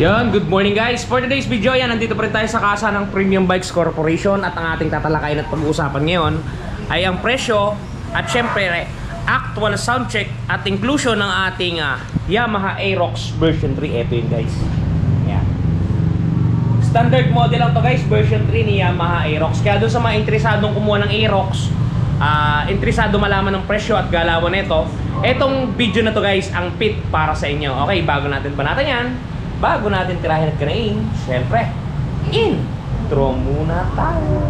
Yan, good morning guys. For today's video, yan, nandito pa rin tayo sa kasa ng Premium Bikes Corporation. At ang ating tatalakayin at pag-uusapan ngayon ay ang presyo at syempre actual sound check at inclusion ng ating Yamaha Aerox version 3. Ito yun guys. Yan. Standard model lang to guys, version 3 ni Yamaha Aerox. Kaya doon sa mga interesadong kumuha ng Aerox, interesado malaman ng presyo at galawan nito, etong video na to guys ang fit para sa inyo. Okay, bago natin banatan yan, bago natin tirahin at kanain, syempre, intro muna tayo.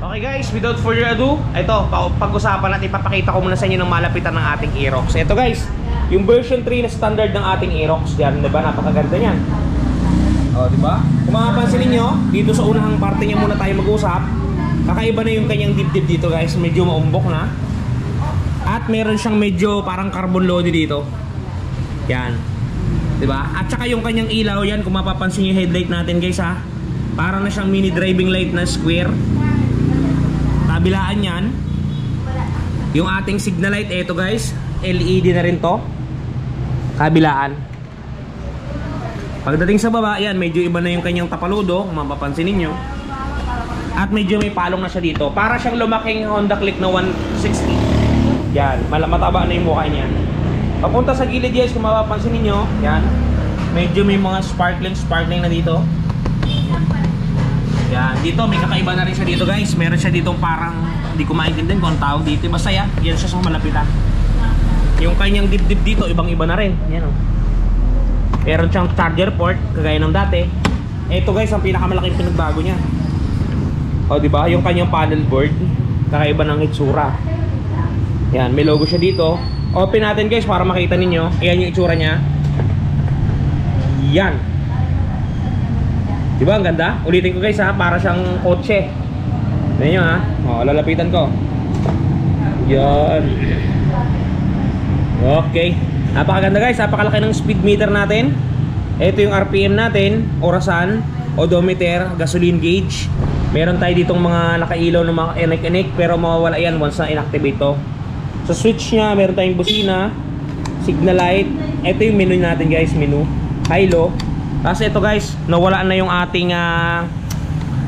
Okay guys, without further ado, ito, pag-usapan natin, ipapakita ko muna sa inyo ng malapitan ng ating Aerox. Ito guys, yung version 3 na standard ng ating Aerox, yan, diba? Napakaganda niyan. O, diba? Kung makapansin ninyo, dito sa unahang parte niya muna tayo mag-usap. Kakaiba na yung kanyang dibdib dito guys, medyo maumbok na. At meron siyang medyo parang carbon load dito. Yan. Diba? At saka yung kanyang ilaw yan, kung mapapansin yung headlight natin guys ha, parang na siyang mini driving light na square. Kabilaan yan, yung ating signal light, eto guys, LED na rin to. Kabilaan. Pagdating sa baba, yan, medyo iba na yung kanyang tapaludo, kung mapapansin ninyo. At medyo may palong na siya dito. Para siyang lumaking Honda Click na 160. Yan, mataba na yung mukha niya. Papunta sa gilid guys, kung mapapansin ninyo, yan, medyo may mga sparkling na dito. Yan, dito may kakaiba na rin siya dito guys. Meron siya dito parang, hindi ko maintindihan kung tawag dito. Basta yan siya sa malapitan. Yung kanyang dibdib dito, ibang iba na rin. Yan o. Meron siyang charger port, kagaya ng dati. Ito guys, ang pinakamalaking pinagbago niya. O diba, yung kanyang panel board, kakaiba ng itsura. Yan, may logo siya dito. Open natin guys para makita ninyo. Ayan yung itsura niya. Yan. Diba, ang ganda? Ulitin ko guys ha, para siyang kotse. Tignan nyo ha. O, lalapitan ko. Yan. Okay. Napakaganda guys, napakalaki ng speed meter natin. Ito yung RPM natin, orasan, odometer, gasoline gauge. Meron tayo ditong mga nakailaw ng mga enek-enek, pero mawawala yan once na inactivate to. Sa switch nya, meron tayong busina, signal light. Ito yung menu natin guys, menu, high low. Tapos ito guys, nawala na yung ating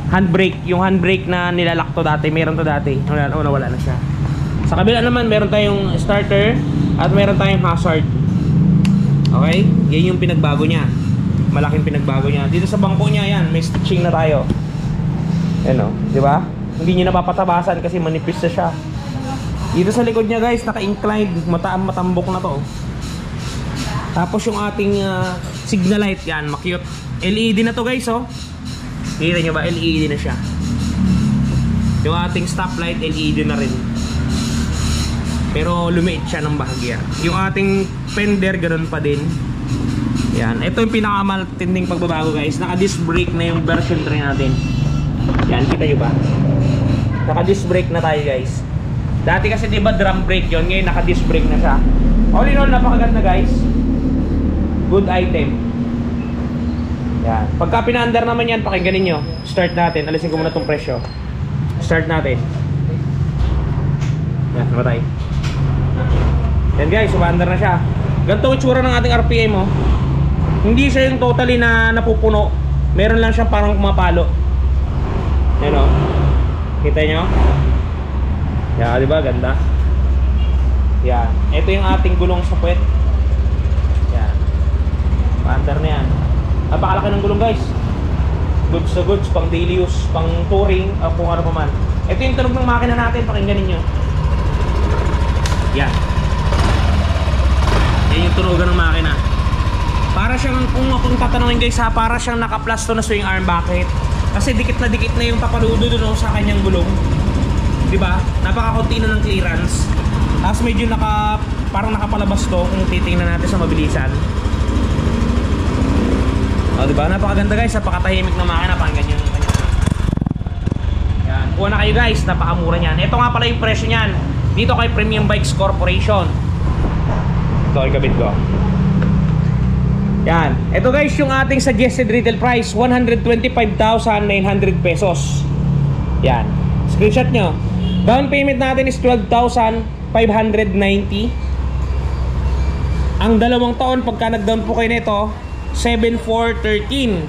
handbrake. Yung handbrake na nilalak to dati, meron to dati. Nawala na siya. Sa kabila naman, meron tayong starter at meron tayong hazard. Okay, yan yung pinagbago nya. Malaking pinagbago nya. Dito sa bangko nya, yan, may stitching na tayo. Ano, di ba? Hindi niyo napapatabasan kasi manipis na siya. Dito sa likod niya guys, naka-inclined, matambok na to. Tapos yung ating signal light, yan, makyut. LED na to guys, oh. Kita niyo ba? LED na siya. Yung ating stoplight, LED na rin. Pero lumiit siya ng bahagya. Yung ating fender, ganoon pa din. Yan, ito yung pinakamatinding pagbabago guys. Naka-disc brake na yung version 3 natin. Yan, kita nyo ba? Naka-disc brake na tayo guys. Dati kasi diba drum brake yun, ngayon naka-disc brake na siya. All in all, napakaganda guys. Good item. Yan. Pagka pinaandar naman yan, pakinggan nyo. Start natin, alisin ko muna itong presyo. Start natin. Yan, namatay. Yan guys, umaandar na siya. Ganito itsura ng ating RPM oh. Hindi siya yung totally na napupuno. Meron lang siyang parang kumapalo. Yan o. Kita nyo? Yan, diba? Ganda. Yan. Ito yung ating gulong sa puwet. Yan. Paandar na yan. Napakalaki ng gulong guys. Goods to goods, pang daily use, pang touring, o kung ano pa man. Ito yung tunog ng makina natin, pakinggan ninyo. Yan. Yan yung tunogan ng makina. Para siyang, kung tatanungin guys ha, para siyang naka-plasto na swing arm. Bakit? Kasi dikit na yung tapaludo doon sa kanyang gulong. Diba? Napakakunti na ng clearance. Tapos medyo parang nakapalabas to kung titingnan natin sa mabilisan. O diba? Napakaganda guys, napakatahimik na makina. Pakinggan yung kanya. Yan. Kuha na kayo guys, napakamura niyan. Ito nga pala yung presyo niyan. Dito kay Premium Bikes Corporation. Ito ay kabit ko. Yan. Ito guys yung ating suggested retail price, 125,900 pesos. Yan. Screenshot nyo. Down payment natin is 12,590. Ang dalawang taon pagka nag-down po kayo nito, 7,413.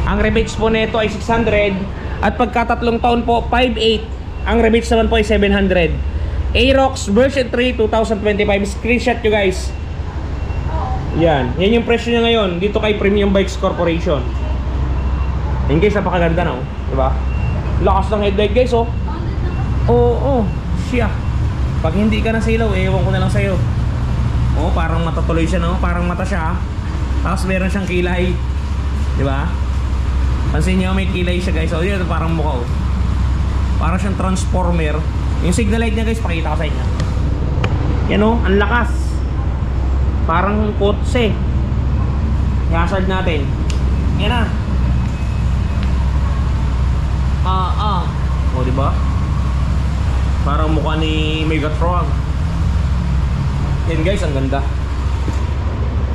Ang rebates po nito ay 600. At pagka tatlong taon po, 5,800. Ang rebates naman po ay 700. Aerox version 3 2025. Screenshot nyo guys. Yan yung presyo niya ngayon dito kay Premium Bikes Corporation. Yan guys, napakaganda na, diba? Lakas ng headlight guys, oh. Oo, siya. Pag hindi ka nasilaw, ewan ko na lang sa'yo. Oh, parang matatuloy siya, no? Parang mata siya. Tapos meron siyang kilay. Diba? Pansin niyo, may kilay siya guys. Oh, yun, parang mukha, oh. Parang siyang transformer. Yung signal light niya guys, pakita ko sa inyo. Yan, oh, ang lakas. Parang kotse. I-hazard natin. Yan na. O, diba? Parang mukha ni Megatron. Yan guys, ang ganda.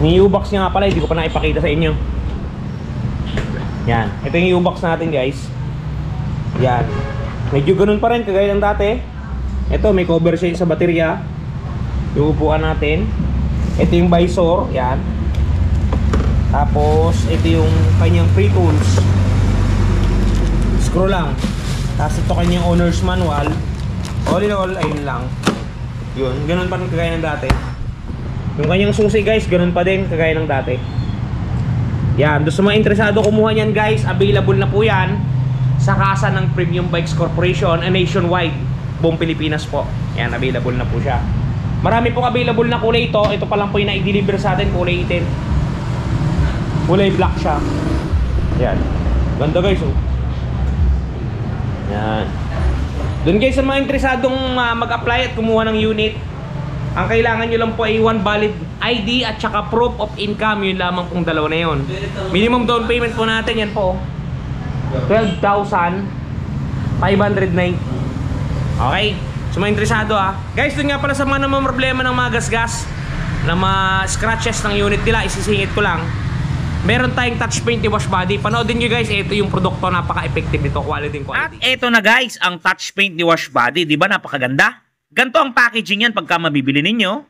Yung U-box niya nga pala, hindi ko pa naipakita sa inyo. Yan. Ito yung U-box natin guys. Yan. Medyo ganun pa rin, kagaya ng dati. Ito, may cover siya sa baterya. Yung upuan natin. Ito yung visor. Yan. Tapos, ito yung kanyang free tools. Screw lang. Tapos ito kanyang owner's manual. All in all, ayun lang. Yun, ganun pa rin kagaya ng dati. Yung kanyang susi guys, ganun pa din kagaya ng dati. Yan, doon sa mga interesado kumuha niyan guys, available na po yan sa kasa ng Premium Bikes Corporation, nationwide, buong Pilipinas po. Yan, available na po siya. Marami pong available na kulay ito. Ito pa lang po yung na-deliver sa atin, kulay itim. Kulay black siya. Yan. Ganda guys, oh. Yan. Doon guys, sa mga interesadong mag-apply at kumuha ng unit, ang kailangan nyo lang po ay one valid ID at saka proof of income. Yun lamang pong dalawa na yun. Minimum down payment po natin, yan po, 12,590. Okay? So mga interesado guys, doon nga pala sa mga namang problema ng mga gasgas, na mga scratches ng unit nila, isisingit ko lang. Meron tayong touch paint ni Wash Body. Panoodin nyo guys, ito yung produkto, napaka-effective nito, quality. At ito na guys, ang touch paint ni Wash Body. Di ba napakaganda? Ganto ang packaging yan pagka mabibili ninyo.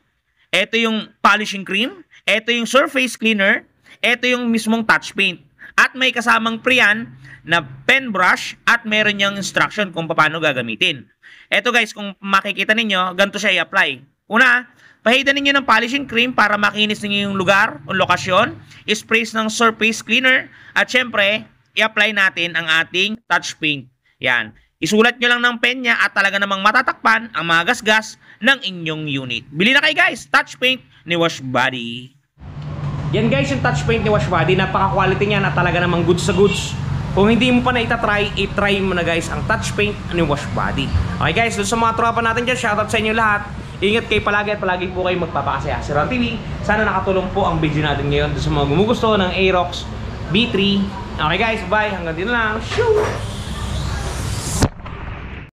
Ito yung polishing cream, ito yung surface cleaner, ito yung mismong touch paint. At may kasamang pre-yan na pen brush at meron niyang instruction kung paano gagamitin. Ito guys, kung makikita ninyo, ganito siya i-apply. Una, pahidan ninyo ng polishing cream para makinis ninyo yung lugar o lokasyon. Sprays ng surface cleaner. At syempre, i-apply natin ang ating touch paint. Yan. Isulat nyo lang ng pen niya at talaga namang matatakpan ang mga gasgas ng inyong unit. Bili na kayo guys, touch paint ni Wash Body. Yan guys, yung touch paint ni Wash Body. Napaka-quality niyan at talaga namang goods sa goods. Kung hindi mo pa na itatry, i-try mo na guys ang touch paint ni Wash Body. Okay guys, doon sa mga tropa natin dyan, shoutout sa inyo lahat. Ingat kayo palagi at palagi po kayo magpapakasaya sa Ron TV. Sana nakatulong po ang video natin ngayon doon sa mga gumugusto ng Aerox B3. Okay guys, bye. Hanggang dito lang. Shoot!